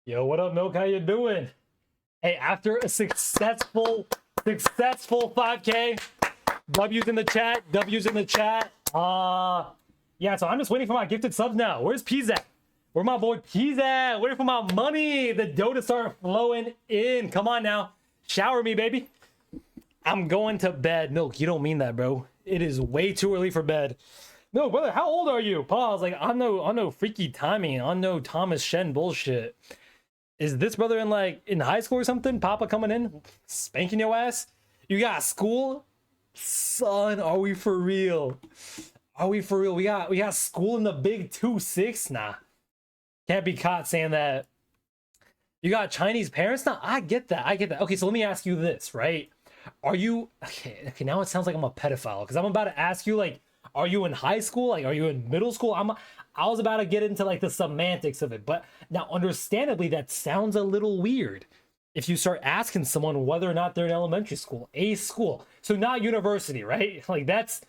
Yo, what up, Milk? How you doing? Hey, after a successful 5K, W's in the chat, W's in the chat. Yeah, so I'm just waiting for my gifted subs now. Where's Peas at? Where my boy Peas at? Waiting for my money. The dough to start flowing in. Come on now. Shower me, baby. I'm going to bed. Milk, you don't mean that, bro. It is way too early for bed. No, brother, how old are you? Pause. Like, on no freaky timing, on no Thomas Shen bullshit. Is this brother in high school or something? Papa coming in, spanking your ass? You got school? Son, are we for real? Are we for real? We got school in the big 2-6? Nah. Can't be caught saying that. You got Chinese parents? Nah, I get that. Okay, so let me ask you this, right? Are you okay, now it sounds like I'm a pedophile because I'm about to ask you, like, are you in high school? Like, are you in middle school? I was about to get into like the semantics of it, but now understandably that sounds a little weird if you start asking someone whether or not they're in elementary school, a school, so not university, right? Like that's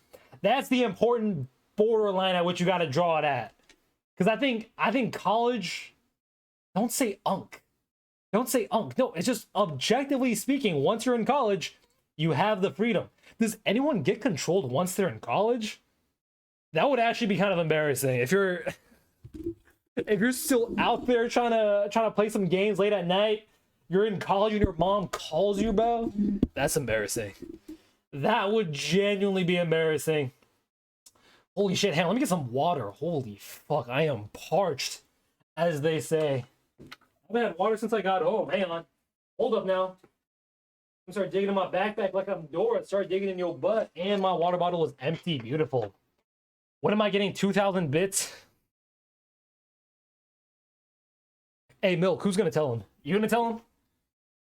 the important borderline at which you got to draw it at. Because I think college, don't say unk. Don't say unk. No, it's just objectively speaking, once you're in college, you have the freedom. Does anyone get controlled once they're in college? That would actually be kind of embarrassing. If you're still out there trying to play some games late at night, you're in college and your mom calls you, bro. That's embarrassing. That would genuinely be embarrassing. Holy shit, hang on, let me get some water. Holy fuck, I am parched, as they say. I've had water since I got home. Hang on. Hold up now. I'm start digging in my backpack like I'm Dora. Start digging in your butt. And my water bottle is empty. Beautiful. What am I getting? 2,000 bits? Hey, Milk, who's gonna tell him? You gonna tell him?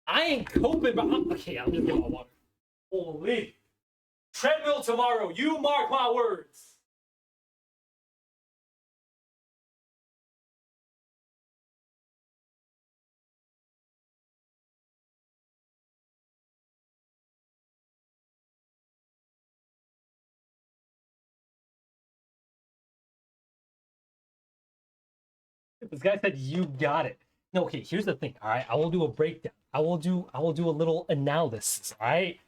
I ain't coping, but okay, I'm just getting my water. Holy. Treadmill tomorrow. You mark my words. This guy said you got it. No, okay, here's the thing. All right, I will do a breakdown. I will do a little analysis. All right.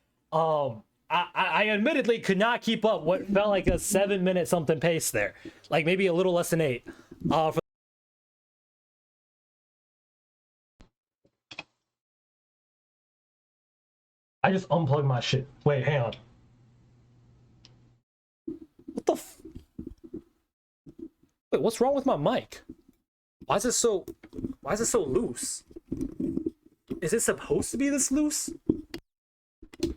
I admittedly could not keep up what felt like a 7-minute something pace there. Like maybe a little less than 8. I just unplugged my shit. Wait, hang on. What the Wait, what's wrong with my mic? Why is it so loose? Is it supposed to be this loose?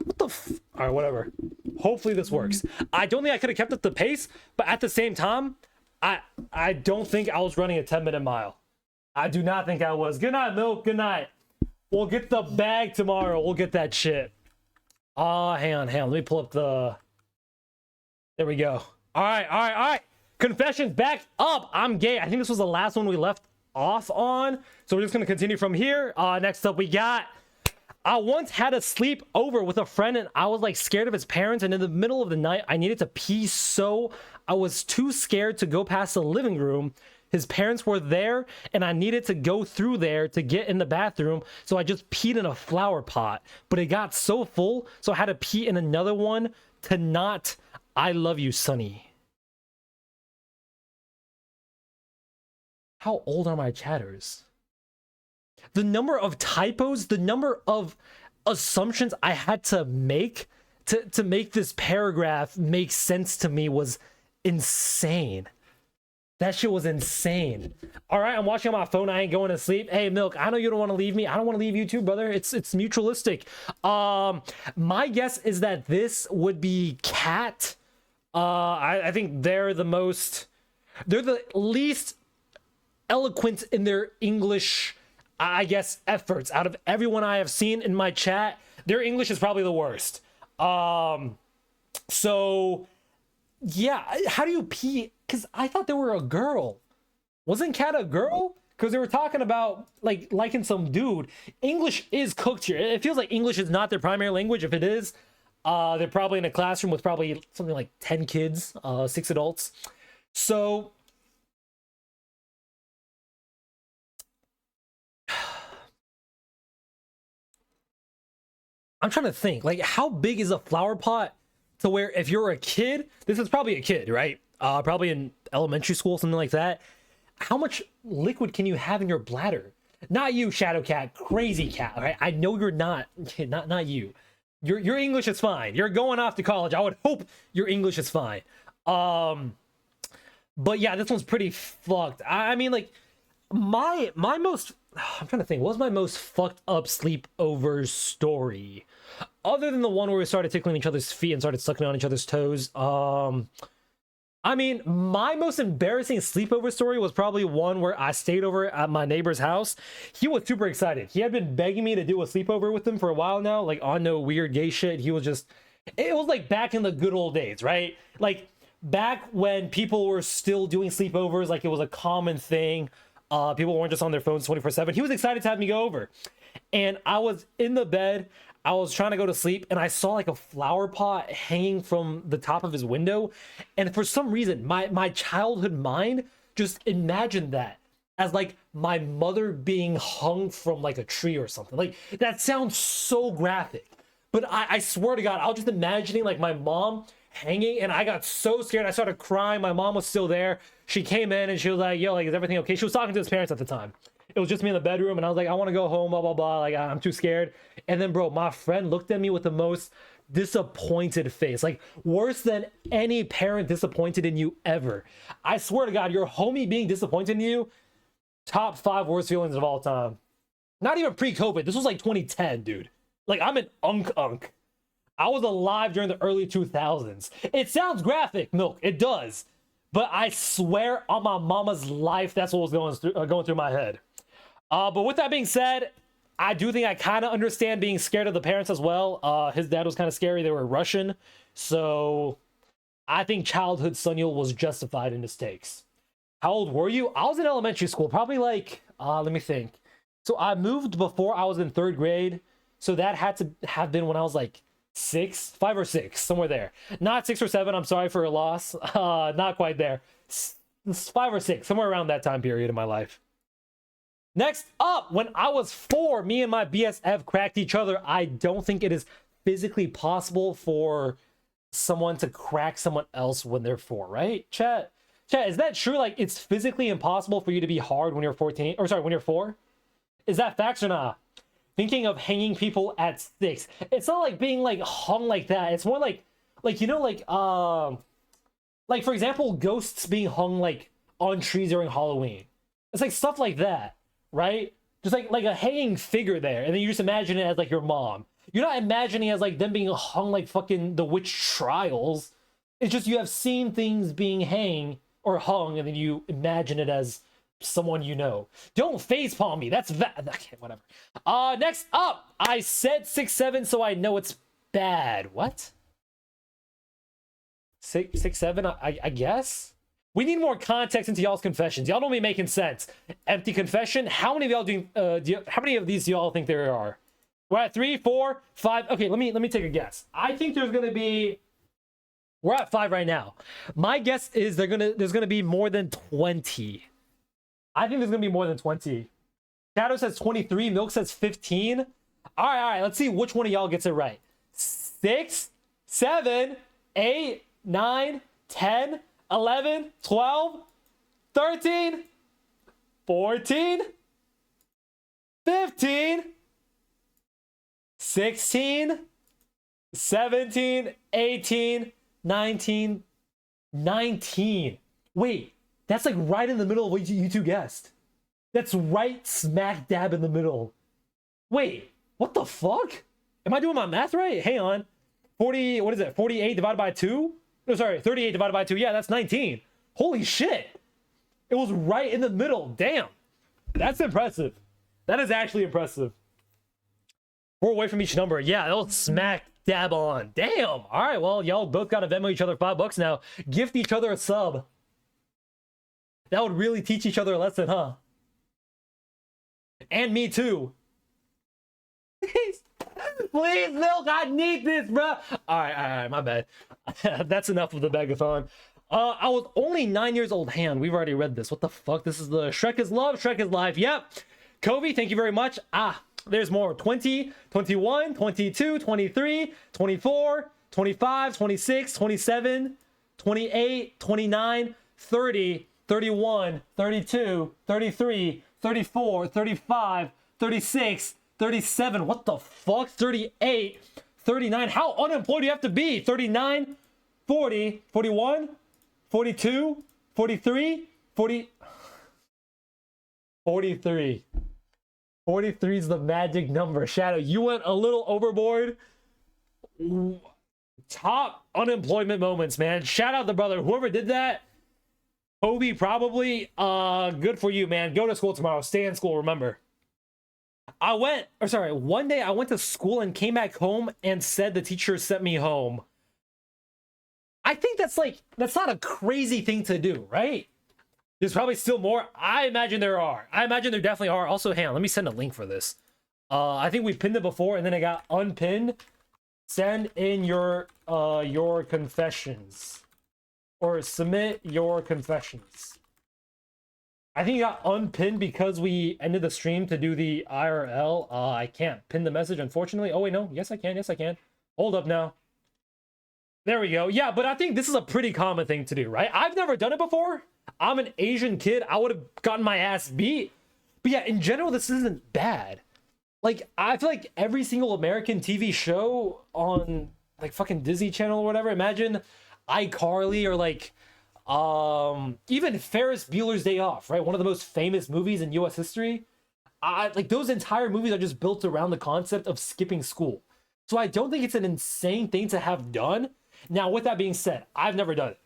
What the all right, whatever. Hopefully this works. I don't think I could have kept up the pace, but at the same time, I don't think I was running a 10-minute mile. I do not think I was. Good night, Milk. Good night. We'll get the bag tomorrow. We'll get that shit. Hang on. Let me pull up the... There we go. All right. Confessions back up. I'm gay. I think this was the last one we left off on. So we're just going to continue from here. Next up, we got... I once had a sleep over with a friend and I was like scared of his parents, and in the middle of the night, I needed to pee, so I was too scared to go past the living room. His parents were there and I needed to go through there to get in the bathroom, so I just peed in a flower pot, but it got so full, so I had to pee in another one to not... I love you, Sonny. How old are my chatters? The number of typos, the number of assumptions I had to make to make this paragraph make sense to me was insane. That shit was insane. All right, I'm watching on my phone. I ain't going to sleep. Hey, Milk, I know you don't want to leave me. I don't want to leave you too, brother. It's mutualistic. My guess is that this would be Cat. I think they're the least eloquent in their English, I guess, efforts out of everyone I have seen in my chat. Their English is probably the worst. So yeah, how do you pee? Because I thought they were a girl. Wasn't Cat a girl? Because they were talking about like liking some dude. English is cooked here. It feels like English is not their primary language. If it is, they're probably in a classroom with probably something like 10 kids, 6 adults. So I'm trying to think, like, how big is a flower pot to where if you're a kid, this is probably a kid, right? Probably in elementary school, something like that. How much liquid can you have in your bladder? Not you, Shadow Cat, crazy cat. All right, I know you're not, not you. Your English is fine. You're going off to college. I would hope your English is fine. But yeah, this one's pretty fucked. I mean, like, my most, I'm trying to think, what was my most fucked up sleepover story? Other than the one where we started tickling each other's feet and started sucking on each other's toes. I mean, my most embarrassing sleepover story was probably one where I stayed over at my neighbor's house. He was super excited. He had been begging me to do a sleepover with him for a while now, like on no weird gay shit. He was just, it was like back in the good old days, right? Like back when people were still doing sleepovers, like it was a common thing. People weren't just on their phones 24/7. He was excited to have me go over. And I was in the bed. I was trying to go to sleep and I saw like a flower pot hanging from the top of his window. And for some reason, my childhood mind just imagined that as like my mother being hung from like a tree or something. Like that sounds so graphic. But I swear to God, I was just imagining like my mom hanging and I got so scared. I started crying. My mom was still there. She came in and she was like, yo, like, is everything okay? She was talking to his parents at the time. It was just me in the bedroom and I was like, I want to go home, blah, blah, blah. Like, I'm too scared. And then, bro, my friend looked at me with the most disappointed face. Like, worse than any parent disappointed in you ever. I swear to God, your homie being disappointed in you, top 5 worst feelings of all time. Not even pre-COVID. This was like 2010, dude. Like, I'm an unk. I was alive during the early 2000s. It sounds graphic, Milk. It does. But I swear on my mama's life, that's what was going through my head. But with that being said, I do think I kind of understand being scared of the parents as well. His dad was kind of scary. They were Russian. So I think childhood Sunyul was justified in his takes. How old were you? I was in elementary school, probably like, let me think. So I moved before I was in 3rd grade. So that had to have been when I was like 5 or 6, somewhere there. Not 6 or 7. I'm sorry for a loss. Not quite there. 5 or 6, somewhere around that time period in my life. Next up, when I was 4, me and my BSF cracked each other. I don't think it is physically possible for someone to crack someone else when they're 4, right? Chat, is that true? Like, it's physically impossible for you to be hard when you're 14, or sorry, when you're 4? Is that facts or not? Thinking of hanging people at 6. It's not like being like hung like that. It's more like you know, like for example, ghosts being hung like on trees during Halloween. It's like stuff like that. Right? Just like a hanging figure there, and then you just imagine it as like your mom. You're not imagining it as like them being hung like fucking the witch trials. It's just you have seen things being hung, and then you imagine it as someone you know. Don't facepalm me. That's okay, whatever. Next up, I said 6'7", so I know it's bad. What? 6'7", I guess. We need more context into y'all's confessions. Y'all don't be making sense. Empty confession. How many of y'all how many of these do y'all think there are? We're at 3, 4, 5. Okay, let me take a guess. I think there's gonna be. We're at 5 right now. My guess is there's gonna be more than 20. I think there's gonna be more than 20. Shadow says 23. Milk says 15. All right. Let's see which one of y'all gets it right. 6, 7, 8, 9, 10. 11, 12, 13, 14, 15, 16, 17, 18, 19, 19. Wait, that's like right in the middle of what you two guessed. That's right smack dab in the middle. Wait, what the fuck? Am I doing my math right? Hang on. 40, what is it? 48 divided by 2? No, sorry, 38 divided by 2. Yeah, that's 19. Holy shit. It was right in the middle. Damn. That's impressive. That is actually impressive. 4 away from each number. Yeah, that was smack dab on. Damn. All right, well, y'all both got to Venmo each other $5 now. Gift each other a sub. That would really teach each other a lesson, huh? And me too. Please, Milk, I need this, bro. All right, my bad. That's enough of the begathon. I was only 9 years old. Han, we've already read this. What the fuck? This is the Shrek is Love, Shrek is Life. Yep. Kobe, thank you very much. There's more. 20, 21, 22, 23, 24, 25, 26, 27, 28, 29, 30, 31, 32, 33, 34, 35, 36, 37. What the fuck? 38, 39. How unemployed do you have to be? 39, 40, 41, 42, 43, 40. 43. 43 is the magic number. Shadow, you went a little overboard. Top unemployment moments, man. Shout out the brother. Whoever did that, Kobe probably. Good for you, man. Go to school tomorrow. Stay in school, remember. One day I went to school and came back home and said the teacher sent me home. I think that's not a crazy thing to do, right? There's probably still more. I imagine there are. I imagine there definitely are. Also, hang on, let me send a link for this. I think we pinned it before and then it got unpinned. Send in your confessions. Or submit your confessions. I think it got unpinned because we ended the stream to do the IRL. I can't pin the message, unfortunately. Oh, wait, no. Yes, I can. Yes, I can. Hold up now. There we go. Yeah, but I think this is a pretty common thing to do, right? I've never done it before. I'm an Asian kid. I would have gotten my ass beat. But yeah, in general, this isn't bad. Like, I feel like every single American TV show on, like, fucking Disney Channel or whatever, imagine iCarly or, like, even Ferris Bueller's Day Off, right? One of the most famous movies in U.S. history. Like, those entire movies are just built around the concept of skipping school. So I don't think it's an insane thing to have done. Now, with that being said, I've never done it.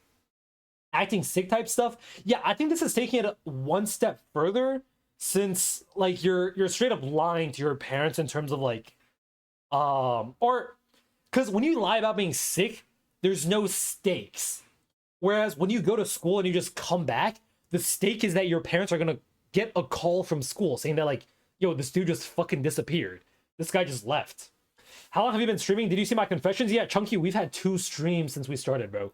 Acting sick type stuff, yeah, I think this is taking it one step further, since like you're straight up lying to your parents in terms of like or because when you lie about being sick, there's no stakes, whereas when you go to school and you just come back, the stake is that your parents are gonna get a call from school saying that like, yo, this dude just fucking disappeared, this guy just left. How long have you been streaming? Did you see my confessions? Yeah, Chunky, we've had 2 streams since we started, bro.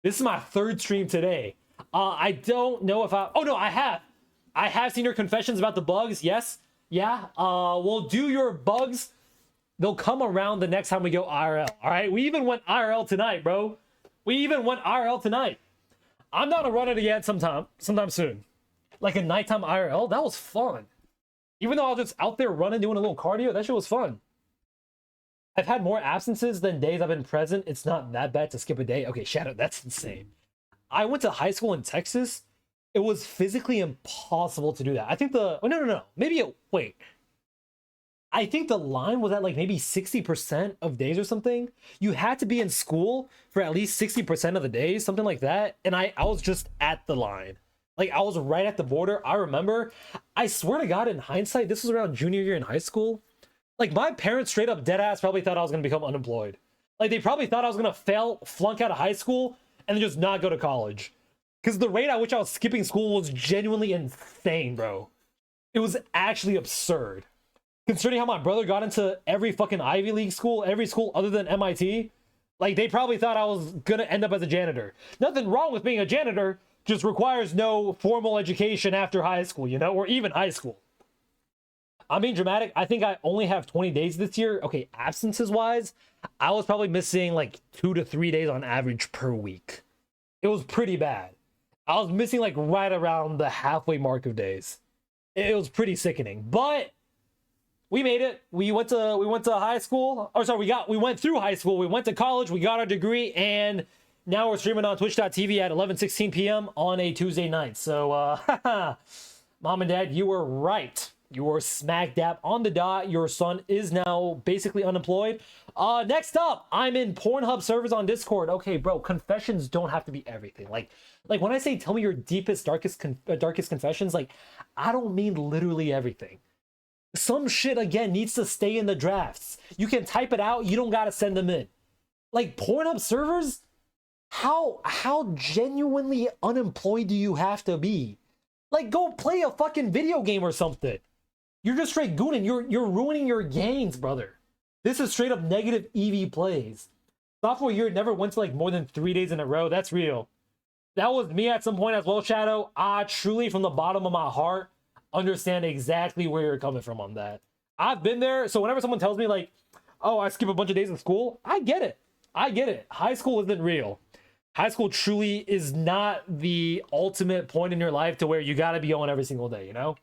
This is my 3rd stream today. I don't know if oh no, I have seen your confessions about the bugs. Yes. Yeah. We'll do your bugs. They'll come around the next time we go IRL. All right. We even went IRL tonight, bro. We even went IRL tonight. I'm down to run it again sometime soon. Like a nighttime IRL. That was fun. Even though I was just out there running, doing a little cardio, that shit was fun. I've had more absences than days I've been present. It's not that bad to skip a day. Okay, Shadow, that's insane. I went to high school in Texas. It was physically impossible to do that. I think wait. I think the line was at like maybe 60% of days or something. You had to be in school for at least 60% of the days, something like that. And I was just at the line. Like, I was right at the border. I remember, I swear to God, in hindsight, this was around junior year in high school. Like, my parents straight up dead ass probably thought I was going to become unemployed. Like, they probably thought I was going to flunk out of high school and then just not go to college. Because the rate at which I was skipping school was genuinely insane, bro. It was actually absurd. Considering how my brother got into every fucking Ivy League school, every school other than MIT, like, they probably thought I was going to end up as a janitor. Nothing wrong with being a janitor, just requires no formal education after high school, you know, or even high school. I'm being dramatic. I think I only have 20 days this year. Okay, absences wise, I was probably missing like 2 to 3 days on average per week. It was pretty bad. I was missing like right around the halfway mark of days. It was pretty sickening, but we made it. We went to high school. Or sorry, we went through high school. We went to college. We got our degree, and now we're streaming on Twitch.tv at 11:16 p.m. on a Tuesday night. So, Mom and Dad, you were right. You were smack dab on the dot. Your son is now basically unemployed. Next up, I'm in Pornhub servers on Discord. Okay, bro, confessions don't have to be everything. Like when I say tell me your deepest, darkest confessions, like, I don't mean literally everything. Some shit, again, needs to stay in the drafts. You can type it out. You don't got to send them in. Like, Pornhub servers, how genuinely unemployed do you have to be? Like, go play a fucking video game or something. You're just straight gooning. You're ruining your gains, brother. This is straight up negative EV plays. Sophomore year never went to like more than 3 days in a row. That's real. That was me at some point as well, Shadow. I truly, from the bottom of my heart, understand exactly where you're coming from on that. I've been there. So whenever someone tells me like, oh, I skip a bunch of days of school, I get it. I get it. High school isn't real. High school truly is not the ultimate point in your life to where you got to be going every single day, you know?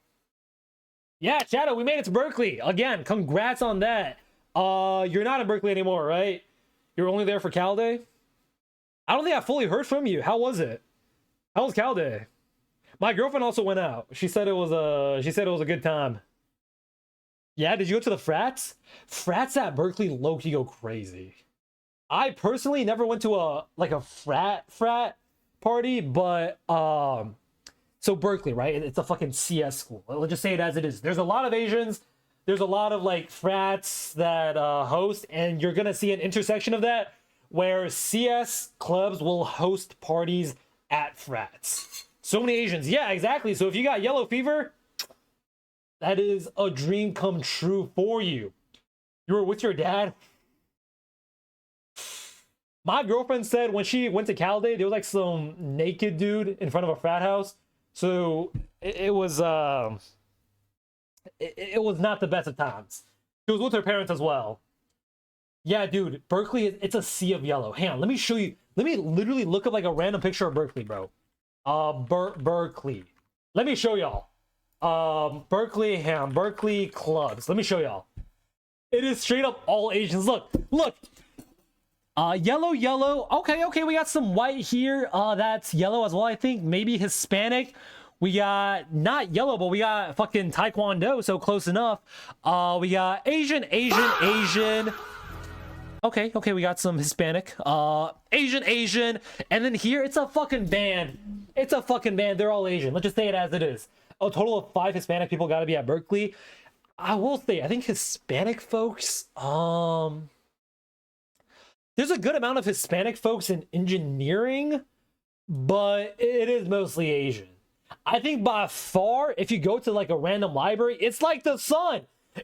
Yeah, Shadow, we made it to Berkeley. Again, congrats on that. You're not in Berkeley anymore, right? You're only there for Cal Day? I don't think I fully heard from you. How was it? How was Cal Day? My girlfriend also went out. She said it was a good time. Yeah, did you go to the frats? Frats at Berkeley low-key go crazy. I personally never went to a frat party, but so Berkeley, right? It's a fucking CS school. Let's just say it as it is. There's a lot of Asians. There's a lot of like frats that host, and you're gonna see an intersection of that where CS clubs will host parties at frats. So many Asians. Yeah, exactly. So if you got yellow fever, that is a dream come true for you. You were with your dad. My girlfriend said when she went to Cal Day, there was like some naked dude in front of a frat house. So it was not the best of times. She was with her parents as well. Yeah, dude, Berkeley, it's a sea of yellow. Hang on, let me show you. Let me literally look up like a random picture of Berkeley, bro. Berkeley. Let me show y'all. Berkeley clubs. Let me show y'all. It is straight up all Asians. Look. Yellow. Okay, we got some white here. That's yellow as well, I think. Maybe Hispanic. We got not yellow, but we got fucking Taekwondo, so close enough. We got Asian. Okay, we got some Hispanic. Asian. And then here, it's a fucking band. They're all Asian. Let's just say it as it is. A total of 5 Hispanic people got to be at Berkeley. I will say, I think Hispanic folks, there's a good amount of Hispanic folks in engineering, but it is mostly Asian. I think by far, if you go to like a random library, it's like the sun.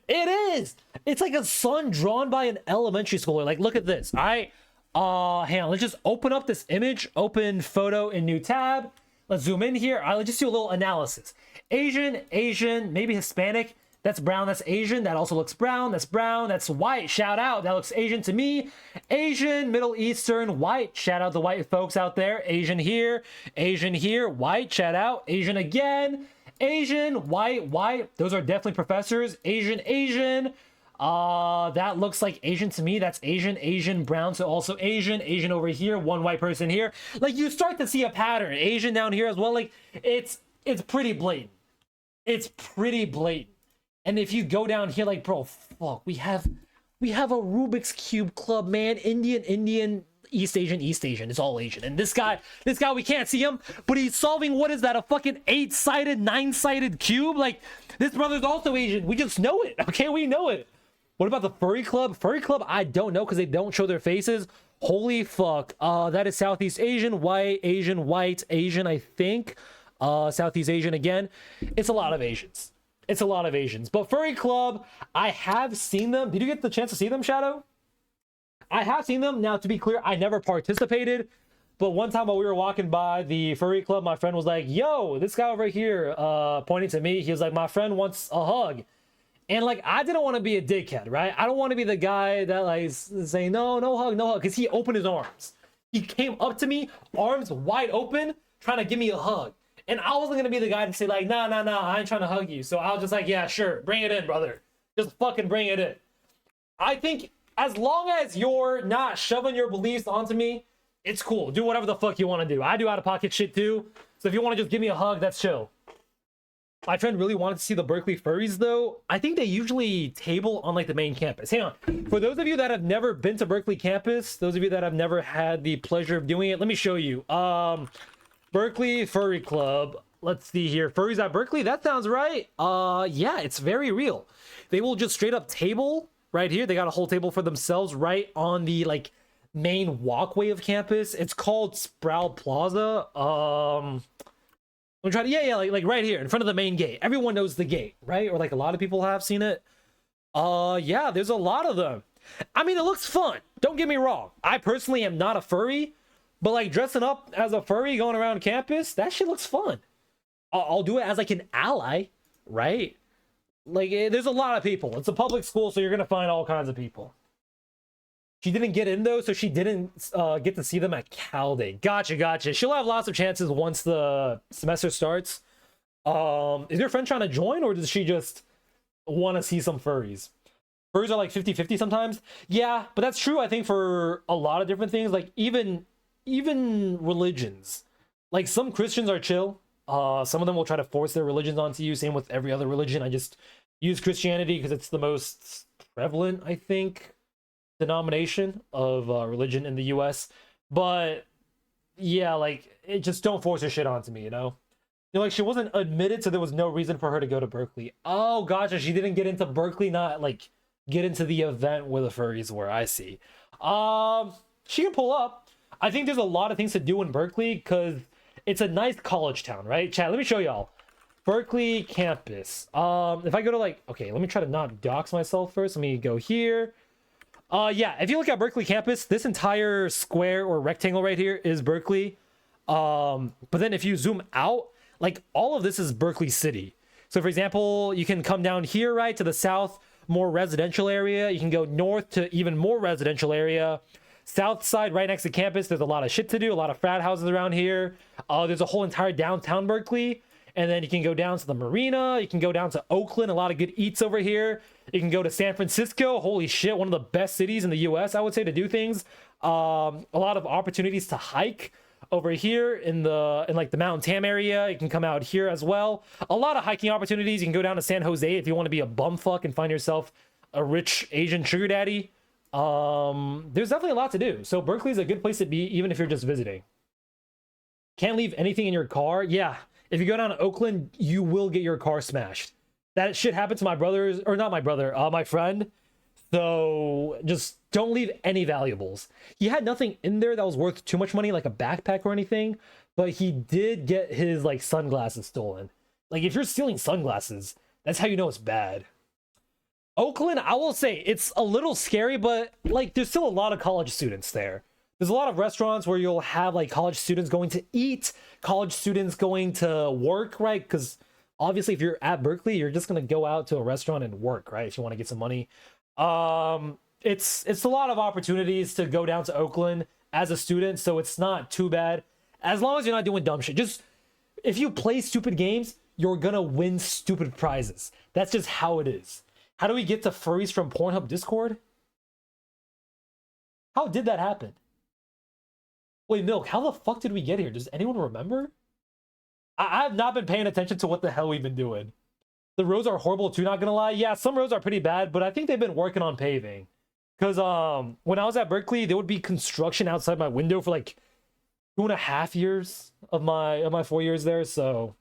It is. It's like a sun drawn by an elementary schooler. Like, look at this. All right. Hang on. Let's just open up this image. Open photo in new tab. Let's zoom in here. All right, let's just do a little analysis. Asian, maybe Hispanic. That's brown, that's Asian. That also looks brown. That's brown, that's white. Shout out. That looks Asian to me. Asian, Middle Eastern, white. Shout out the white folks out there. Asian here, white. Shout out. Asian again. Asian, white. Those are definitely professors. Asian. That looks like Asian to me. That's Asian, brown. So also Asian over here. One white person here. Like, you start to see a pattern. Asian down here as well. Like, it's pretty blatant. And if you go down here, like, bro, fuck, we have a Rubik's Cube club, man. Indian, East Asian. It's all Asian. And this guy, we can't see him, but he's solving, what is that, a fucking 8-sided, 9-sided cube? Like, this brother's also Asian. We just know it, okay? We know it. What about the furry club? Furry club, I don't know, because they don't show their faces. Holy fuck. That is Southeast Asian, white, Asian, I think. Southeast Asian again. It's a lot of Asians. But furry club, I have seen them. Did you get the chance to see them, Shadow? I have seen them. Now, to be clear, I never participated. But one time while we were walking by the furry club, my friend was like, yo, this guy over here, pointing to me, he was like, my friend wants a hug. And like, I didn't want to be a dickhead, right? I don't want to be the guy that like is saying, no hug. Because he opened his arms. He came up to me, arms wide open, trying to give me a hug. And I wasn't going to be the guy to say like, nah, I ain't trying to hug you. So I was just like, yeah, sure. Bring it in, brother. Just fucking bring it in. I think as long as you're not shoving your beliefs onto me, it's cool. Do whatever the fuck you want to do. I do out-of-pocket shit too. So if you want to just give me a hug, that's chill. My friend really wanted to see the Berkeley furries though. I think they usually table on like the main campus. Hang on. For those of you that have never been to Berkeley campus, those of you that have never had the pleasure of doing it, let me show you. Berkeley Furry Club. Let's see here. Furries at Berkeley. That sounds right. Yeah, it's very real. They will just straight up table right here. They got a whole table for themselves right on the like main walkway of campus. It's called Sproul Plaza. I'm trying to, yeah, like right here in front of the main gate. Everyone knows the gate, right? Or like a lot of people have seen it. Yeah, there's a lot of them. I mean, it looks fun. Don't get me wrong. I personally am not a furry. But like dressing up as a furry going around campus, that shit looks fun. I'll do it as like an ally, right? Like, there's a lot of people. It's a public school, so you're gonna find all kinds of people. She didn't get in though, so she didn't get to see them at Cal Day. Gotcha. She'll have lots of chances once the semester starts. Is your friend trying to join, or does she just want to see some furries? Furries are like 50-50 sometimes. Yeah, but that's true, I think, for a lot of different things. Like even religions. Like some Christians are chill. Some of them will try to force their religions onto you. Same with every other religion. I just use Christianity because it's the most prevalent, I think, denomination of religion in the US. But yeah, like, it just don't force your shit onto me, you know? You know, like, she wasn't admitted, so there was no reason for her to go to Berkeley. Oh, gotcha. She didn't get into Berkeley, not like get into the event where the furries were. I see. She can pull up. I think there's a lot of things to do in Berkeley because it's a nice college town, right? Chat, let me show y'all. Berkeley campus. If I go to, like, okay, let me try to not dox myself first. Let me go here. Yeah, if you look at Berkeley campus, this entire square or rectangle right here is Berkeley. But then if you zoom out, like, all of this is Berkeley City. So for example, you can come down here, right, to the south, more residential area. You can go north to even more residential area. South side, right next to campus, there's a lot of shit to do, a lot of frat houses around here. There's a whole entire downtown Berkeley. And then you can go down to the marina. You can go down to Oakland, a lot of good eats over here. You can go to San Francisco. Holy shit, one of the best cities in the US, I would say, to do things. A lot of opportunities to hike over here in like the Mountain Tam area. You can come out here as well. A lot of hiking opportunities. You can go down to San Jose if you want to be a bumfuck and find yourself a rich Asian sugar daddy. There's definitely a lot to do. So Berkeley's a good place to be, even if you're just visiting. Can't leave anything in your car. Yeah, if you go down to Oakland, you will get your car smashed. That shit happened to my brother's, or not my brother, my friend. So just don't leave any valuables. He had nothing in there that was worth too much money, like a backpack or anything, but he did get his, like, sunglasses stolen. Like, if you're stealing sunglasses, that's how you know it's bad. Oakland, I will say, it's a little scary, but, like, there's still a lot of college students there. There's a lot of restaurants where you'll have, like, college students going to eat, college students going to work, right? Because obviously if you're at Berkeley, you're just going to go out to a restaurant and work, right? If you want to get some money. It's a lot of opportunities to go down to Oakland as a student, so it's not too bad. As long as you're not doing dumb shit. Just, if you play stupid games, you're going to win stupid prizes. That's just how it is. How do we get to furries from Pornhub Discord? How did that happen? Wait, Milk, how the fuck did we get here? Does anyone remember? I have not been paying attention to what the hell we've been doing. The roads are horrible too, not gonna lie. Yeah, some roads are pretty bad, but I think they've been working on paving. Because when I was at Berkeley, there would be construction outside my window for like 2.5 years of my 4 years there, so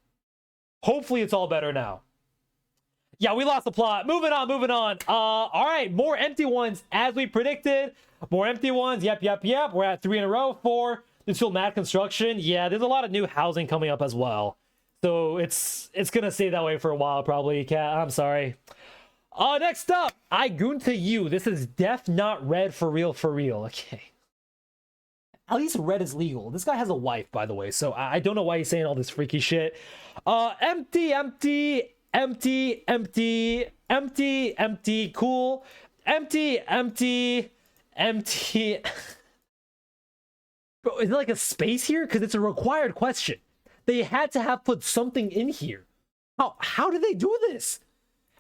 hopefully it's all better now. Yeah, we lost the plot. Moving on. All right, more empty ones as we predicted. More empty ones. Yep. We're at 3 in a row. 4. There's still mad construction. Yeah, there's a lot of new housing coming up as well. So it's gonna stay that way for a while, probably, Cat. I'm sorry. Next up, I goon to you. This is Def Not Red for real. Okay. At least red is legal. This guy has a wife, by the way, so I don't know why he's saying all this freaky shit. Empty. Cool. Empty. Bro, is there like a space here? Because it's a required question. They had to have put something in here. How did they do this?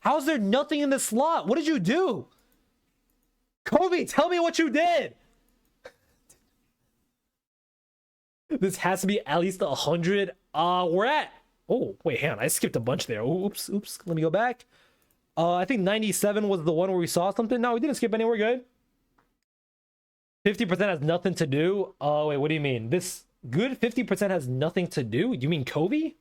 How is there nothing in the slot? What did you do? Kobe, tell me what you did. This has to be at least 100. We're at... Oh, wait, hang on. I skipped a bunch there. Oops. Let me go back. I think 97 was the one where we saw something. No, we didn't skip anywhere. Good. 50% has nothing to do. Oh, wait, what do you mean? This good 50% has nothing to do? You mean Kobe?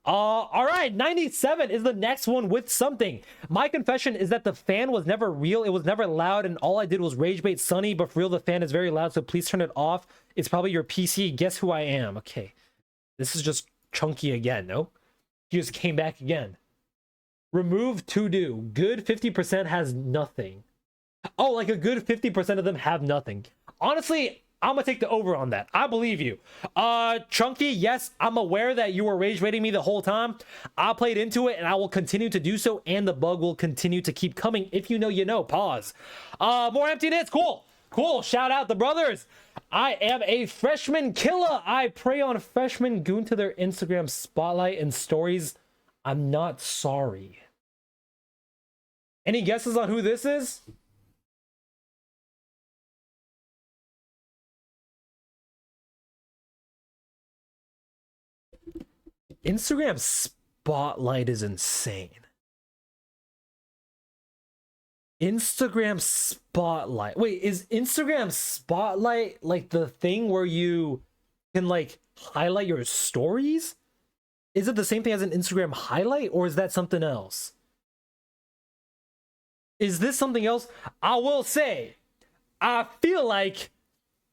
All right, 97 is the next one with something. My confession is that the fan was never real. It was never loud, and all I did was rage bait Sunny, but for real, the fan is very loud, so please turn it off. It's probably your PC. Guess who I am. Okay. This is just chunky again, no? He just came back again. Remove to do. Good 50% has nothing. Oh, like a good 50% of them have nothing. Honestly, I'm gonna take the over on that. I believe you. Chunky, yes, I'm aware that you were rage rating me the whole time. I played into it and I will continue to do so, and the bug will continue to keep coming. If you know, you know. Pause. More empty nits. Cool. Cool. Shout out the brothers. I am a freshman killer. I prey on freshmen goon to their Instagram spotlight and stories. I'm not sorry. Any guesses on who this is? Instagram spotlight is insane. Instagram spotlight. Wait, is Instagram spotlight like the thing where you can like highlight your stories? Is it the same thing as an Instagram highlight, or is that something else? Is this something else? I will say, I feel like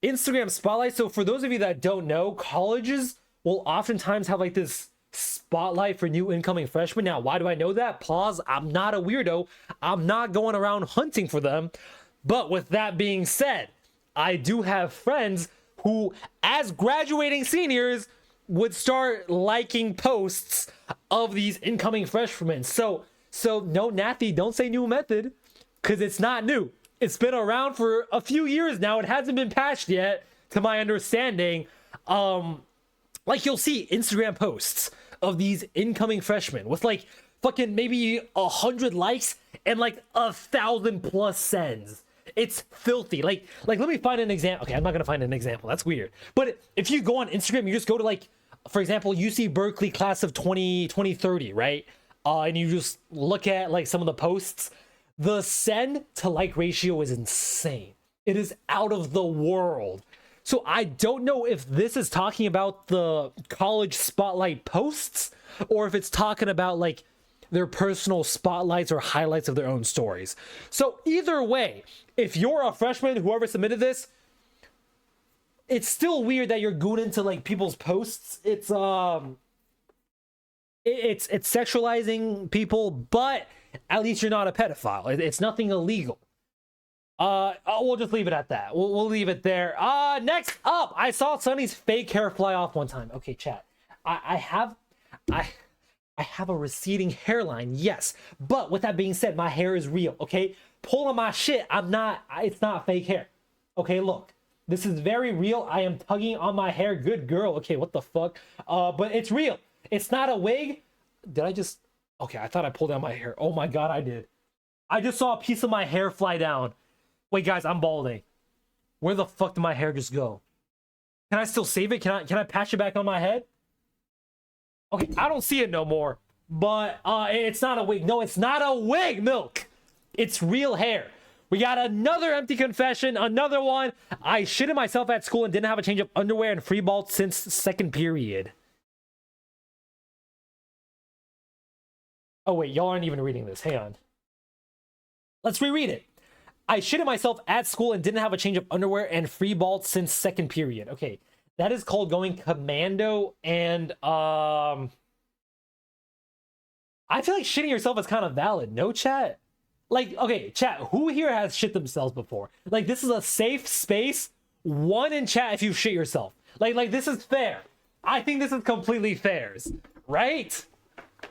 Instagram spotlight. So for those of you that don't know, colleges will oftentimes have like this spotlight for new incoming freshmen. Now, why do I know that? Pause. I'm not a weirdo. I'm not going around hunting for them. But with that being said, I do have friends who, as graduating seniors, would start liking posts of these incoming freshmen. So no, Nathy, don't say new method, because it's not new. It's been around for a few years now. It hasn't been patched yet, to my understanding. Like, you'll see Instagram posts of these incoming freshmen with like fucking maybe 100 likes and like 1,000+ sends. It's filthy. Like let me find an example. Okay, I'm not gonna find an example. That's weird. But if you go on Instagram, you just go to like, for example, UC Berkeley class of 2030, right? And you just look at like some of the posts. The send to like ratio is insane. It is out of the world. So I don't know if this is talking about the college spotlight posts, or if it's talking about like their personal spotlights or highlights of their own stories. So either way, if you're a freshman, whoever submitted this, it's still weird that you're gooning to like people's posts. It's sexualizing people, but at least you're not a pedophile. It's nothing illegal. We'll just leave it at that. We'll leave it there. Next up, I saw Sunny's fake hair fly off one time. Okay, chat. I have a receding hairline, yes. But with that being said, my hair is real, okay? Pulling my shit, it's not fake hair. Okay, look. This is very real. I am tugging on my hair. Good girl. Okay, what the fuck? But it's real. It's not a wig. Okay, I thought I pulled out my hair. Oh my god, I did. I just saw a piece of my hair fly down. Wait, guys, I'm balding. Where the fuck did my hair just go? Can I still save it? Can I patch it back on my head? Okay, I don't see it no more. But it's not a wig. No, it's not a wig, Milk. It's real hair. We got another empty confession. Another one. I shitted myself at school and didn't have a change of underwear and free ball since second period. Oh, wait, y'all aren't even reading this. Hang on. Let's reread it. I shitted myself at school and didn't have a change of underwear and free balled since second period. Okay, that is called going commando, and I feel like shitting yourself is kind of valid. No, chat? Like, okay, chat, who here has shit themselves before? Like, this is a safe space. One in chat if you shit yourself. Like this is fair. I think this is completely fair, right?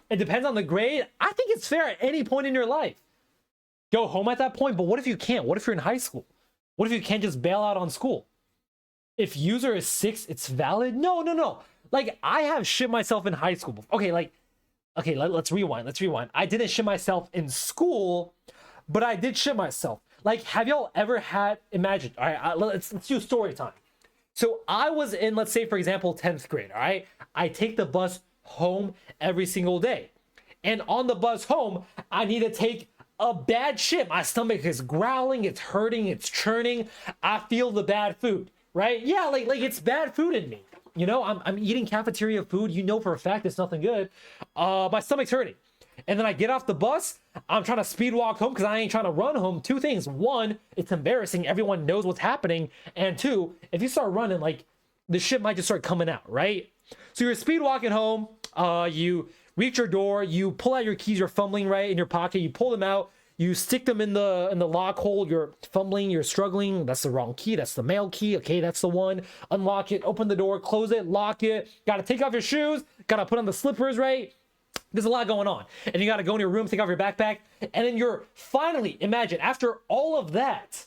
It depends on the grade. I think it's fair at any point in your life. Go home at that point, but what if you can't? What if you're in high school? What if you can't just bail out on school? If user is 6, it's valid? No. Like, I have shit myself in high school. Okay, let's rewind. I didn't shit myself in school, but I did shit myself. Like, have y'all ever had, imagine, all right, let's do story time. So I was in, let's say, for example, 10th grade, all right? I take the bus home every single day. And on the bus home, I need to take a bad shit. My stomach is growling, it's hurting, it's churning. I feel the bad food, right? Yeah, like it's bad food in me. You know, I'm eating cafeteria food. You know for a fact it's nothing good. My stomach's hurting. And then I get off the bus. I'm trying to speed walk home because I ain't trying to run home. Two things. One, it's embarrassing. Everyone knows what's happening. And two, if you start running, like, the shit might just start coming out, right? So you're speed walking home. You reach your door. You pull out your keys. You're fumbling right in your pocket. You pull them out. You stick them in the lock hole. You're fumbling, you're struggling. That's the wrong key. That's the male key. Okay, that's the one. Unlock it, open the door, close it, lock it. Gotta take off your shoes. Gotta put on the slippers, right? There's a lot going on. And you gotta go in your room, take off your backpack. And then you're finally, imagine, after all of that,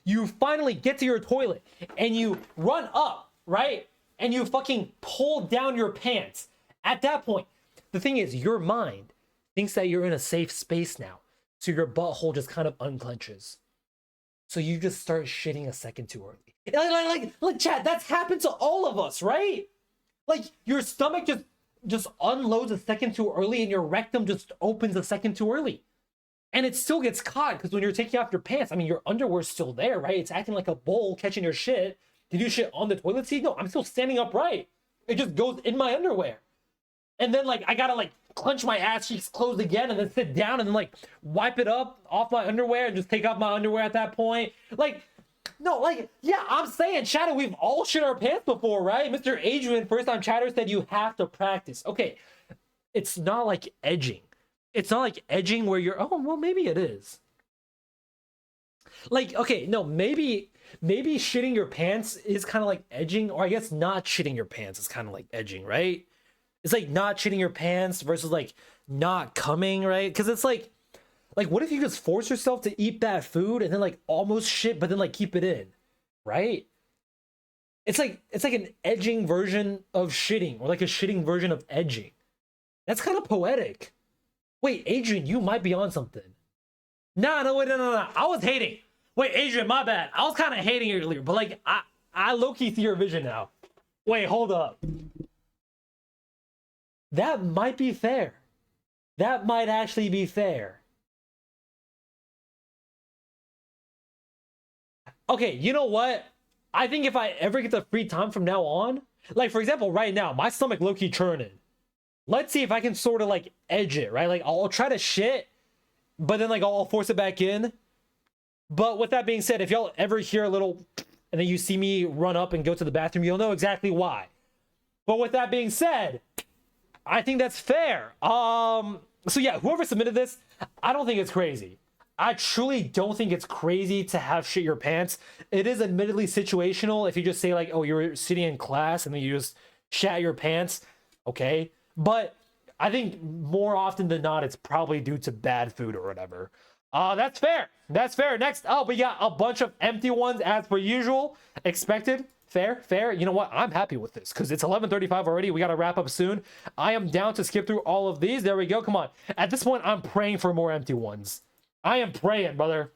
you finally get to your toilet and you run up, right? And you fucking pull down your pants. At that point, the thing is, your mind thinks that you're in a safe space now. So your butthole just kind of unclenches. So you just start shitting a second too early. Like chat, that's happened to all of us, right? Like your stomach just unloads a second too early and your rectum just opens a second too early. And it still gets caught because when you're taking off your pants, I mean, your underwear's still there, right? It's acting like a bowl catching your shit. Did you shit on the toilet seat? No, I'm still standing upright. It just goes in my underwear. And then like, I gotta like clench my ass cheeks closed again and then sit down and then like wipe it up off my underwear and just take off my underwear at that point. Like, no, like, yeah, I'm saying, Shadow, we've all shit our pants before, right? Mr. Adrian, first time chatter, said you have to practice. Okay, it's not like edging. It's not like edging where you're, oh, well, maybe it is. Like, okay, no, maybe shitting your pants is kind of like edging, or I guess not shitting your pants is kind of like edging, right? It's like not shitting your pants versus like not coming, right? Because it's like what if you just force yourself to eat bad food and then like almost shit, but then like keep it in, right? It's like an edging version of shitting, or like a shitting version of edging. That's kind of poetic. Wait, Adrian, you might be on something. No, wait, no. I was hating. Wait, Adrian, my bad. I was kind of hating earlier, but like I low-key see your vision now. Wait, hold up. That might be fair. That might actually be fair. Okay, you know what? I think if I ever get the free time from now on, like for example, right now, my stomach low-key churning. Let's see if I can sort of like edge it, right? Like I'll try to shit, but then like I'll force it back in. But with that being said, if y'all ever hear a little and then you see me run up and go to the bathroom, you'll know exactly why. But with that being said, I think that's fair. So yeah, whoever submitted this, I don't think it's crazy. I truly don't think it's crazy to have shit your pants. It is admittedly situational. If you just say like, oh, you're sitting in class and then you just shat your pants, okay. But I think more often than not, it's probably due to bad food or whatever. That's fair. That's fair. Next up, we got a bunch of empty ones as per usual. Expected. Fair. You know what? I'm happy with this because it's 11:35 already. We got to wrap up soon. I am down to skip through all of these. There we go. Come on. At this point, I'm praying for more empty ones. I am praying, brother.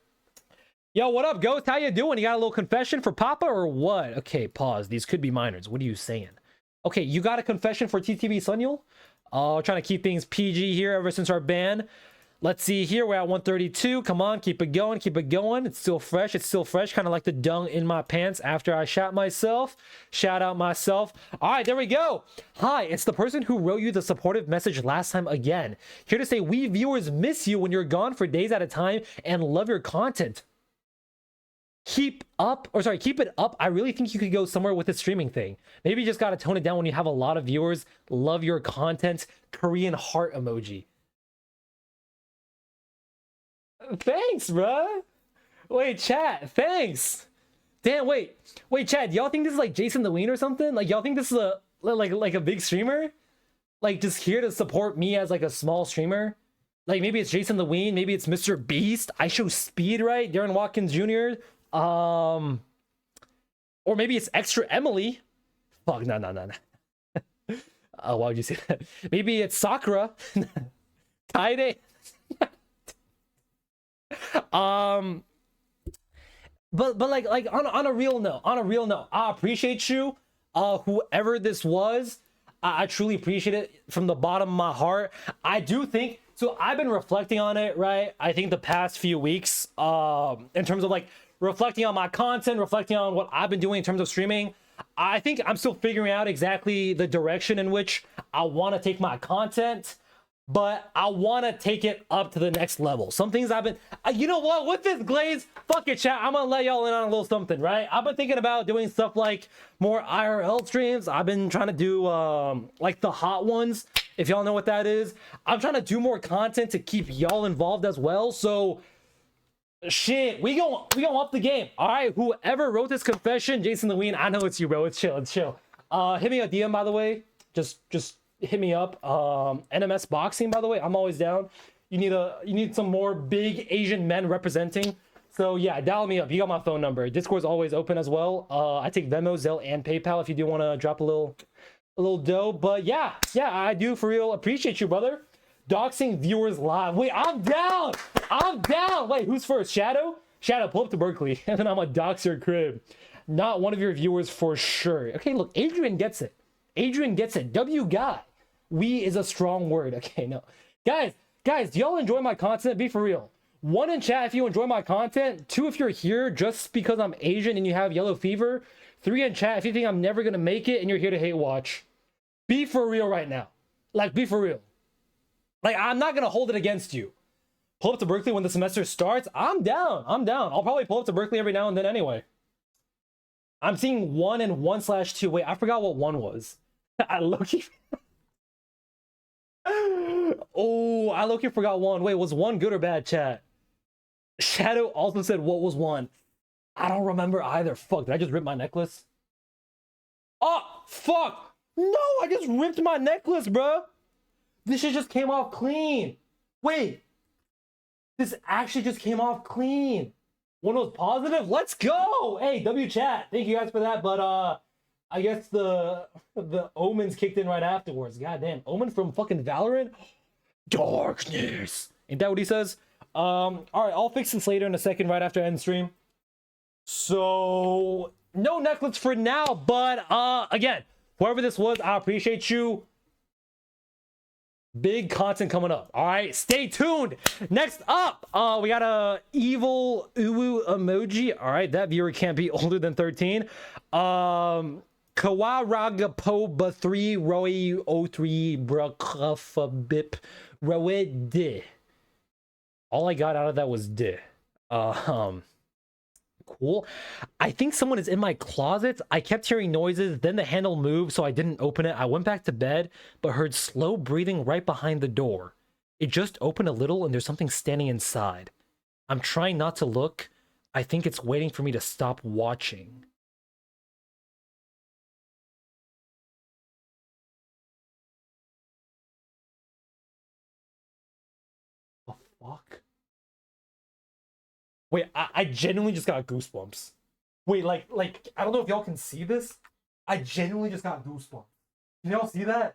Yo, what up, Ghost? How you doing? You got a little confession for Papa or what? Okay, pause. These could be minors. What are you saying? Okay, you got a confession for TTV Sunyul? Trying to keep things PG here ever since our ban. Let's see here. We're at 132. Come on, keep it going. It's still fresh. Kind of like the dung in my pants after I shat myself. Shout out myself. All right, there we go. Hi, it's the person who wrote you the supportive message last time again. Here to say we viewers miss you when you're gone for days at a time and love your content. Keep it up. I really think you could go somewhere with the streaming thing. Maybe you just got to tone it down when you have a lot of viewers. Love your content. Korean heart emoji. Thanks, bruh. Wait, chat. Thanks. Damn, wait, chat. Y'all think this is like Jason the Ween or something? Like y'all think this is like a big streamer? Like just here to support me as like a small streamer? Like maybe it's Jason the Ween, maybe it's Mr. Beast. I show speed, right? Darren Watkins Jr. Or maybe it's Extra Emily. Fuck, no. Why would you say that? Maybe it's Sakura. Kaide. But like on a real note, I appreciate you, whoever this was. I truly appreciate it from the bottom of my heart. I do think so. I've been reflecting on it, right? I think the past few weeks, in terms of like reflecting on my content, reflecting on what I've been doing in terms of streaming. I think I'm still figuring out exactly the direction in which I want to take my content. But I want to take it up to the next level. Some things I've been, you know what, with this glaze, fuck it, chat. I'm going to let y'all in on a little something, right? I've been thinking about doing stuff like more IRL streams. I've been trying to do like the hot ones If y'all know what that is, I'm trying to do more content to keep y'all involved as well. So shit, we gonna up the game. All right, whoever wrote this confession, Jason Lewin, I know it's you, bro. It's chill, it's chill. Hit me a DM, by the way. Just hit me up. NMS boxing, by the way, I'm always down. You need some more big Asian men representing. So yeah, dial me up. You got my phone number. Discord's always open as well. I take Venmo, Zelle, and PayPal if you do want to drop a little dough. But yeah, I do for real appreciate you, brother. Doxing viewers live. Wait, I'm down. Wait, who's first? Shadow, pull up to Berkeley, and then I'm a dox your crib. Not one of your viewers for sure. Okay, look, Adrian gets it. W guy. We is a strong word. Okay, no, guys, do y'all enjoy my content? Be for real. 1 in chat if you enjoy my content. 2 if you're here just because I'm Asian and you have yellow fever. 3 in chat if you think I'm never gonna make it and you're here to hate watch. Be for real right now. Like, be for real. Like, I'm not gonna hold it against you. Pull up to Berkeley when the semester starts. I'm down. I'll probably pull up to Berkeley every now and then anyway. I'm seeing 1 and 1/2. Wait, I forgot what 1 was. I low-key... Oh, I low-key forgot 1. Wait, was 1 good or bad, chat? Shadow also said, what was 1? I don't remember either. Fuck, did I just rip my necklace? Oh, fuck! No, I just ripped my necklace, bro. This shit just came off clean. Wait. This actually just came off clean. 1 was positive? Let's go! Hey, W chat. Thank you guys for that, but I guess the omens kicked in right afterwards. Goddamn. Omen from fucking Valorant? Darkness. Ain't that what he says? All right, I'll fix this later in a second, right after I end stream. So no necklace for now, but again, whoever this was, I appreciate you. Big content coming up. All right, stay tuned. Next up, we got a evil uwu emoji. All right, that viewer can't be older than 13. Kawaragapoba 3 Roy 03 Brakafabip Roed. All I got out of that was D. Cool. I think someone is in my closet. I kept hearing noises, then the handle moved, so I didn't open it. I went back to bed, but heard slow breathing right behind the door. It just opened a little, and there's something standing inside. I'm trying not to look. I think it's waiting for me to stop watching. The fuck? Wait, I genuinely just got goosebumps. Wait, like, I don't know if y'all can see this. I genuinely just got goosebumps. Can y'all see that?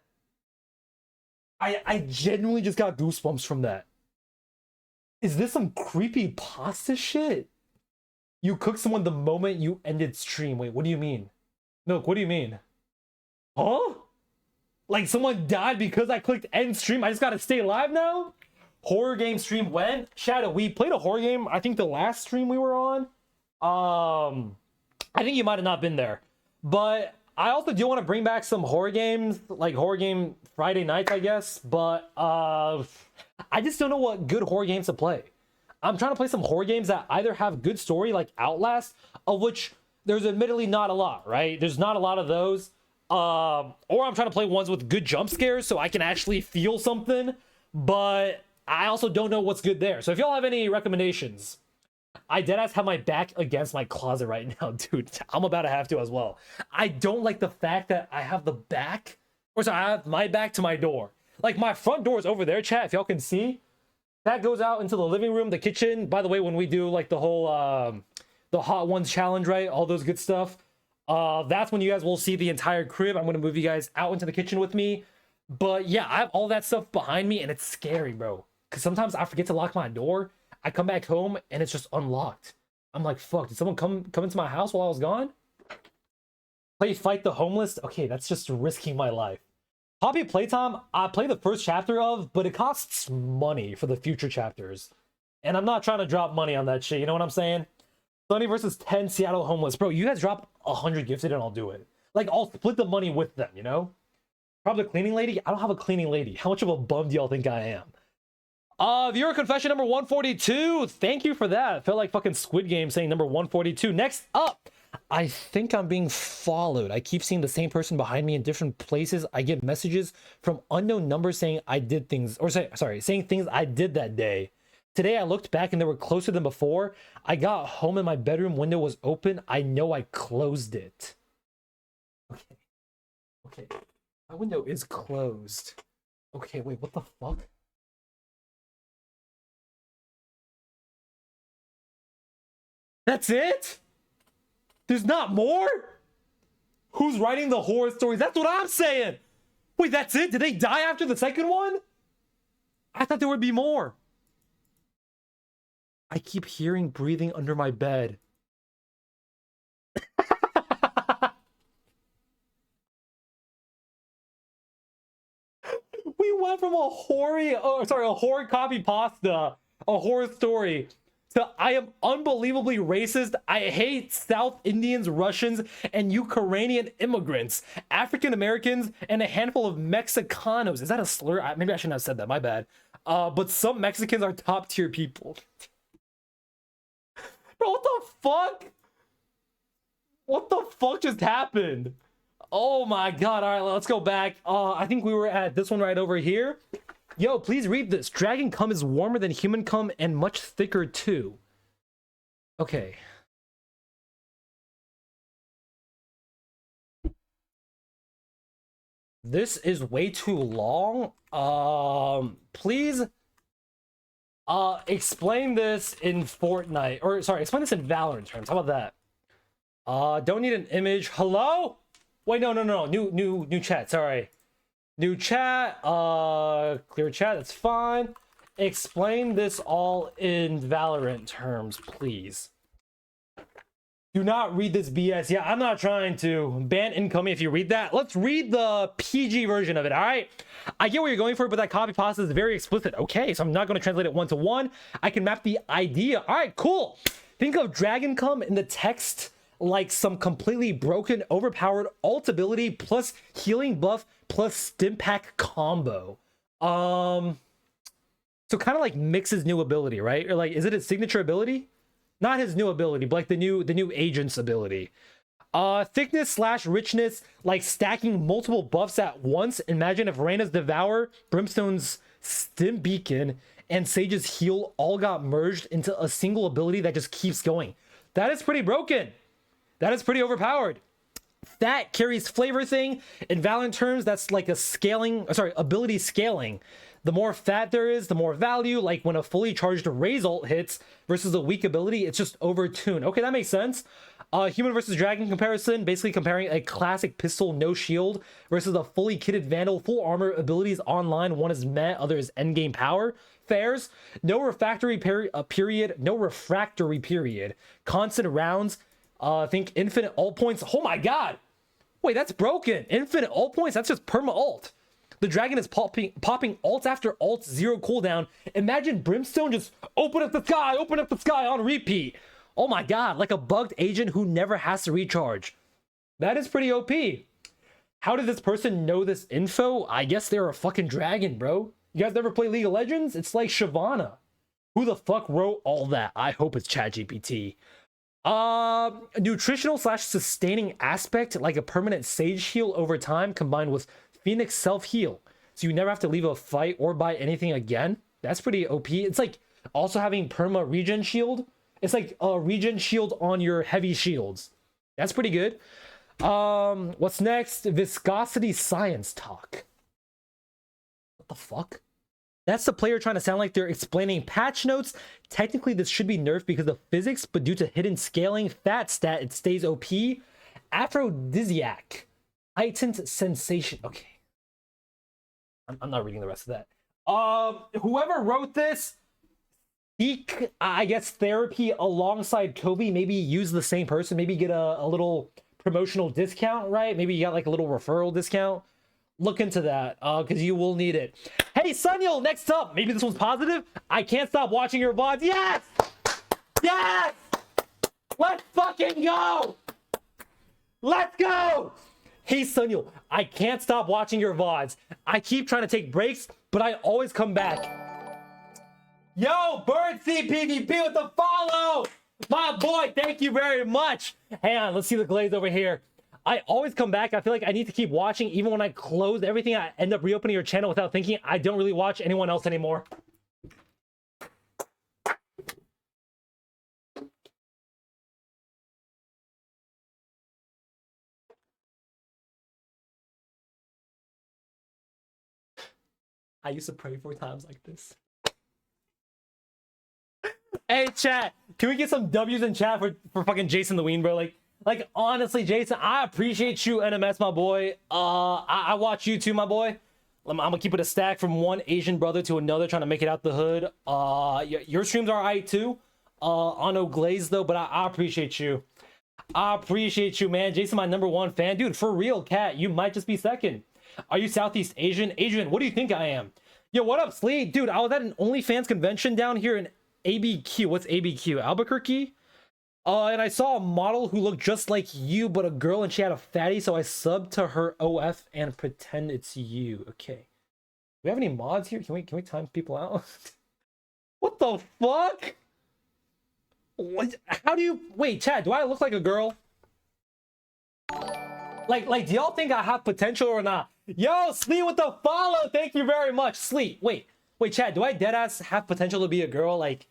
I genuinely just got goosebumps from that. Is this some creepy pasta shit? You cooked someone the moment you ended stream. Wait, what do you mean? Milk, what do you mean? Huh? Like someone died because I clicked end stream? I just gotta stay alive now? Horror game stream when? Shadow, we played a horror game, I think the last stream we were on. I think you might have not been there. But I also do want to bring back some horror games, like horror game Friday nights, I guess. But I just don't know what good horror games to play. I'm trying to play some horror games that either have good story, like Outlast, of which there's admittedly not a lot, right? There's not a lot of those. Or I'm trying to play ones with good jump scares so I can actually feel something. But I also don't know what's good there. So if y'all have any recommendations, I deadass have my back against my closet right now, dude. I'm about to have to as well. I don't like the fact that I have the back, or sorry, I have my back to my door. Like my front door is over there, chat, if y'all can see. That goes out into the living room, the kitchen. By the way, when we do like the whole, the Hot Ones challenge, right? All those good stuff. That's when you guys will see the entire crib. I'm going to move you guys out into the kitchen with me. But yeah, I have all that stuff behind me and it's scary, bro. Because sometimes I forget to lock my door. I come back home and it's just unlocked. I'm like, fuck, did someone come into my house while I was gone? Play Fight the Homeless? Okay, that's just risking my life. Hobby Playtime, I play the first chapter of, but it costs money for the future chapters. And I'm not trying to drop money on that shit, you know what I'm saying? Sunny versus 10 Seattle Homeless. Bro, you guys drop 100 gifted and I'll do it. Like, I'll split the money with them, you know? Probably cleaning lady? I don't have a cleaning lady. How much of a bum do y'all think I am? Viewer confession number 142. Thank you for that. Felt like fucking Squid Game saying number 142. Next up, I think I'm being followed. I keep seeing the same person behind me in different places. I get messages from unknown numbers saying I did things, or saying things I did that day. Today I looked back and they were closer than before. I got home and my bedroom window was open. I know I closed it. Okay. Okay. My window is closed. Okay, wait, what the fuck? That's it? There's not more? Who's writing the horror stories? That's what I'm saying. Wait, that's it? Did they die after the second one? I thought there would be more. I keep hearing breathing under my bed. We went from a horror copy pasta, a horror story, to I am unbelievably racist. I hate South Indians, Russians, and Ukrainian immigrants, African Americans, and a handful of Mexicanos. Is that a slur? Maybe I shouldn't have said that. My bad. But some Mexicans are top tier people. Bro, what the fuck? What the fuck just happened? Oh my god. All right, let's go back. I think we were at this one right over here. Yo, please read this. Dragon cum is warmer than human cum and much thicker too. Okay. This is way too long. Please explain this in Fortnite, or sorry, explain this in Valorant terms. How about that? Don't need an image. Hello? Wait, no. New chat. Sorry. New chat. Clear chat. That's fine. Explain this all in Valorant terms, please. Do not read this BS. Yeah, I'm not trying to. Ban incoming if you read that. Let's read the PG version of it, all right? I get what you're going for, but that copy pasta is very explicit. Okay, so I'm not going to translate it one-to-one. I can map the idea. All right, cool. Think of Dragon Cum in the text like some completely broken, overpowered ult ability plus healing buff plus stim pack combo. So kind of like Mix's new ability, right? Or like, is it his signature ability? Not his new ability, but like the new agent's ability. Thickness slash richness, like stacking multiple buffs at once. Imagine if Reyna's Devour, Brimstone's Stim Beacon, and Sage's Heal all got merged into a single ability that just keeps going. That is pretty broken. That is pretty overpowered. That carries flavor thing. In Valorant terms, that's like a ability scaling. The more fat there is, the more value. Like when a fully charged Raze ult hits versus a weak ability, it's just overtuned. Okay, that makes sense. Human versus Dragon comparison, basically comparing a classic pistol, no shield, versus a fully kitted Vandal, full armor, abilities online. One is meh, other is endgame power. Fairs. No refractory period. No refractory period. Constant rounds. Think infinite ult points. Oh my god. Wait, that's broken. Infinite ult points? That's just perma ult. The Dragon is popping ults after ults, zero cooldown. Imagine Brimstone just open up the sky on repeat. Oh my god, like a bugged agent who never has to recharge. That is pretty OP. How did this person know this info? I guess they're a fucking dragon, bro. You guys never play League of Legends? It's like Shyvana. Who the fuck wrote all that? I hope it's ChatGPT. Nutritional slash sustaining aspect, like a permanent Sage heal over time combined with Phoenix self-heal, so you never have to leave a fight or buy anything again. That's pretty OP. It's like also having perma regen shield. It's like a regen shield on your heavy shields. That's pretty good. What's next? Viscosity science talk. What the fuck? That's the player trying to sound like they're explaining patch notes. Technically, this should be nerfed because of physics, but due to hidden scaling, fat stat, it stays OP. Aphrodisiac. Heightened sensation. Okay. I'm not reading the rest of that. Whoever wrote this, seek, I guess, therapy alongside Kobe. Maybe use the same person. Maybe get a little promotional discount, right? Maybe you got like a little referral discount. Look into that, because you will need it. Hey, Sunyul, next up. Maybe this one's positive. I can't stop watching your VODs. Yes! Yes! Let's fucking go! Let's go! Hey, Sunyul, I can't stop watching your VODs. I keep trying to take breaks, but I always come back. Yo, Bird CPVP with the follow! My boy, thank you very much. Hang on, let's see the glaze over here. I always come back. I feel like I need to keep watching. Even when I close everything, I end up reopening your channel without thinking. I don't really watch anyone else anymore. I used to pray for times like this. Hey, chat, can we get some W's in chat for fucking Jason the Ween, bro? Like honestly, Jason, I appreciate you, NMS, my boy. I watch you too, my boy. I'm gonna keep it a stack from one Asian brother to another trying to make it out the hood. Your streams are alright too. On no glaze though, but I appreciate you. I appreciate you, man. Jason, my #1 fan. Dude, for real, cat, you might just be second. Are you Southeast Asian? Adrian, what do you think I am? Yo, what up, Slee? Dude, I was at an OnlyFans convention down here in ABQ. What's ABQ? Albuquerque? And I saw a model who looked just like you, but a girl, and she had a fatty, so I subbed to her OF and pretend it's you. Okay. Do we have any mods here? Can we time people out? What the fuck? What? How do you wait, Chad? Do I look like a girl? Like, do y'all think I have potential or not? Yo, Sleet with the follow. Thank you very much, Sleet. Wait, Chad. Do I deadass have potential to be a girl? Like.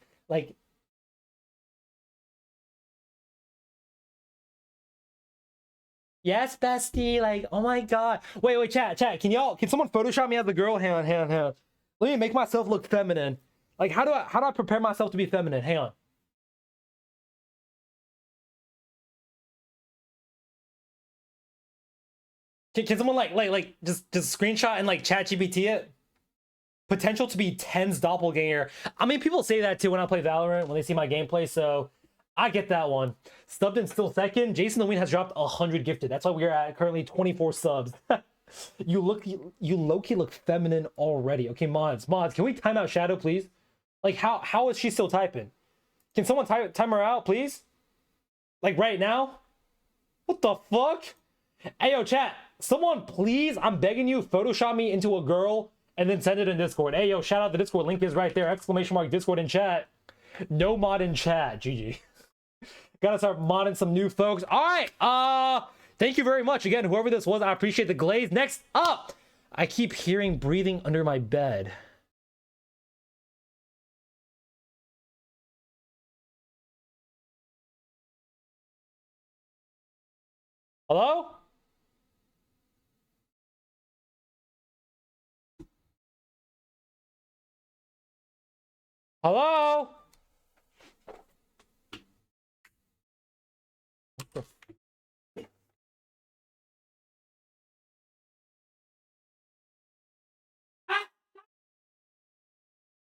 Yes, bestie. Like, oh my god. Wait, chat. Can someone Photoshop me as a girl? Hang on. Let me make myself look feminine. Like, how do I prepare myself to be feminine? Hang on. Can someone just screenshot and like chat GPT it? Potential to be Ten's doppelganger. I mean, people say that too when I play Valorant, when they see my gameplay, so I get that one. Stubbed in still second. Jason the Ween has dropped 100 gifted. That's why we're at currently 24 subs. You low-key look feminine already. Okay, mods, can we time out Shadow, please? Like, how is she still typing? Can someone time her out, please? Like, right now? What the fuck? Hey, yo, chat. Someone, please, I'm begging you, Photoshop me into a girl and then send it in Discord. Hey, yo, shout out the Discord. Link is right there. Exclamation mark Discord in chat. No mod in chat. GG. Gotta start modding some new folks. All right. Thank you very much. Again, whoever this was, I appreciate the glaze. Next up, I keep hearing breathing under my bed. Hello? Hello?